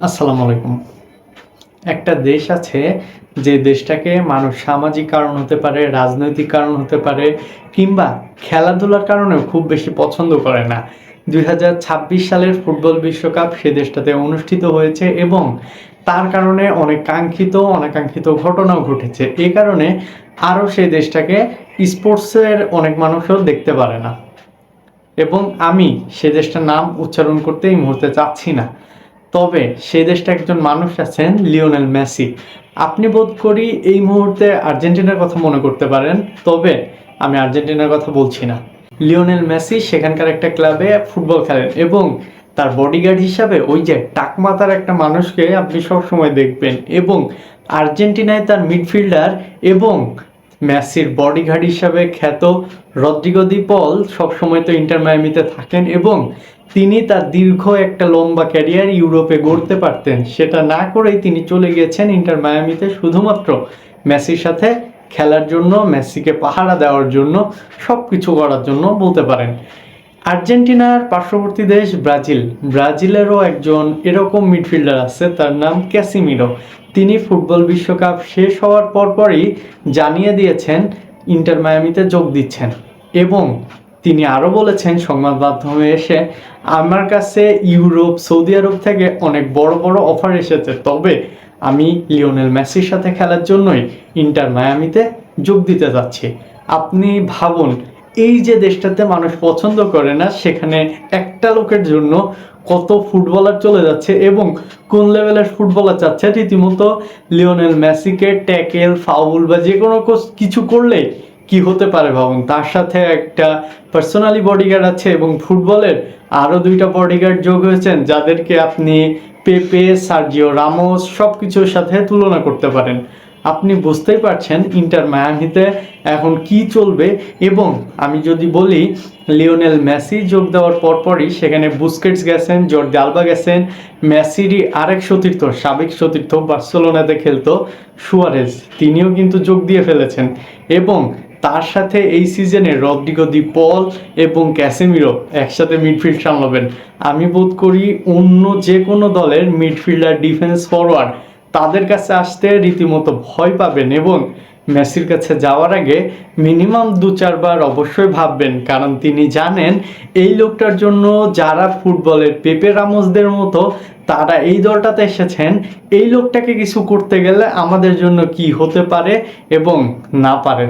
আসসালামু আলাইকুম। একটা দেশ আছে যে দেশটাকে মানুষ সামাজিক কারণ হতে পারে, রাজনৈতিক কারণ হতে পারে কিংবা খেলাধুলার কারণেও খুব বেশি পছন্দ করে না। ২০২৬ সালের ফুটবল বিশ্বকাপ সে দেশটাতে অনুষ্ঠিত হয়েছে এবং তার কারণে অনেক কাঙ্ক্ষিত অনাকাঙ্ক্ষিত ঘটনাও ঘটেছে। এ কারণে আরও সেই দেশটাকে স্পোর্টসের অনেক মানুষও দেখতে পারে না। এবং আমি সে দেশটার নাম উচ্চারণ করতে এই মুহূর্তে চাচ্ছি না। তবে সেই দেশটা একজন মানুষ আছেন লিওনেল মেসি। আপনি বোধ করি এই মুহূর্তে আর্জেন্টিনার কথা মনে করতে পারেন, তবে আমি আর্জেন্টিনার কথা বলছি না। লিওনেল মেসি সেখানকার একটা ক্লাবে ফুটবল খেলেন এবং তার বডিগার্ড হিসাবে ওই যে টাকমাতার একটা মানুষকে আপনি সবসময় দেখবেন। এবং আর্জেন্টিনায় তার মিডফিল্ডার এবং মেসির বডিগার্ড হিসাবে খ্যাত রদ্রিগো দি পল সবসময় তো ইন্টার মায়ামিতে থাকেন এবং তিনি তার দীর্ঘ একটা লম্বা ক্যারিয়ার ইউরোপে গড়তে পারতেন, সেটা না করেই তিনি চলে গিয়েছেন ইন্টার মায়ামিতে শুধুমাত্র মেসির সাথে খেলার জন্য, মেসিকে পাহারা দেওয়ার জন্য, সব কিছু করার জন্য বলতে পারেন। আর্জেন্টিনার পার্শ্ববর্তী দেশ ব্রাজিলেরও একজন এরকম মিডফিল্ডার আছে, তার নাম ক্যাসিমিরো। তিনি ফুটবল বিশ্বকাপ শেষ হওয়ার পরপরই জানিয়ে দিয়েছেন ইন্টার মায়ামিতে যোগ দিচ্ছেন এবং তিনি আরও বলেছেন সংবাদ মাধ্যমে এসে, আমার কাছে ইউরোপ, সৌদি আরব থেকে অনেক বড় বড় অফার এসেছে, তবে আমি লিওনেল মেসির সাথে খেলার জন্যই ইন্টার মায়ামিতে যোগ দিতে যাচ্ছি। আপনি ভাবুন, এই যে দেশটাতে মানুষ পছন্দ করে না সেখানে একটা লোকের জন্য কত ফুটবলার চলে যাচ্ছে এবং কোন লেভেলের ফুটবলার চাচ্ছে রীতিমতো লিওনেল মেসিকে ট্যাকেল, ফাউল বা যে কোনো কিছু করলে কি হতে পারে ভাবুন। তার সাথে একটা পার্সোনালি বডিগার্ড আছে এবং ফুটবলের আরও দুইটা বডিগার্ড যোগ হয়েছেন যাদেরকে আপনি পেপে, সার্জিও রামোস সব কিছুর সাথে তুলনা করতে পারেন। আপনি বুঝতেই পারছেন ইন্টার মায়ামিতে এখন কি চলবে। এবং আমি যদি বলি, লিওনেল মেসি যোগ দেওয়ার পরপরই সেখানে বুস্কেটস গেছেন, জর্দি আলবা গেছেন, মেসিরই আরেক সতীর্থ, সাবেক সতীর্থ বার্সেলোনাতে খেলতো সুয়ারেজ, তিনিও কিন্তু যোগ দিয়ে ফেলেছেন। এবং তার সাথে এই সিজনে রদ্রিগো দি পল এবং ক্যাসেমিরো একসাথে মিডফিল্ড সামলাবেন। আমি বোধ করি অন্য যে কোনো দলের মিডফিল্ডার, ডিফেন্স ফরওয়ার্ড তাদের কাছে আসতে রীতিমতো ভয় পাবেন এবং মেসির কাছে যাওয়ার আগে মিনিমাম ২-৪ বার অবশ্যই ভাববেন, কারণ তিনি জানেন এই লোকটার জন্য যারা ফুটবলের পেপে, রামোসদের মতো তারা এই দলটাতে এসেছেন, এই লোকটাকে কিছু করতে গেলে আমাদের জন্য কি হতে পারে এবং না পারে।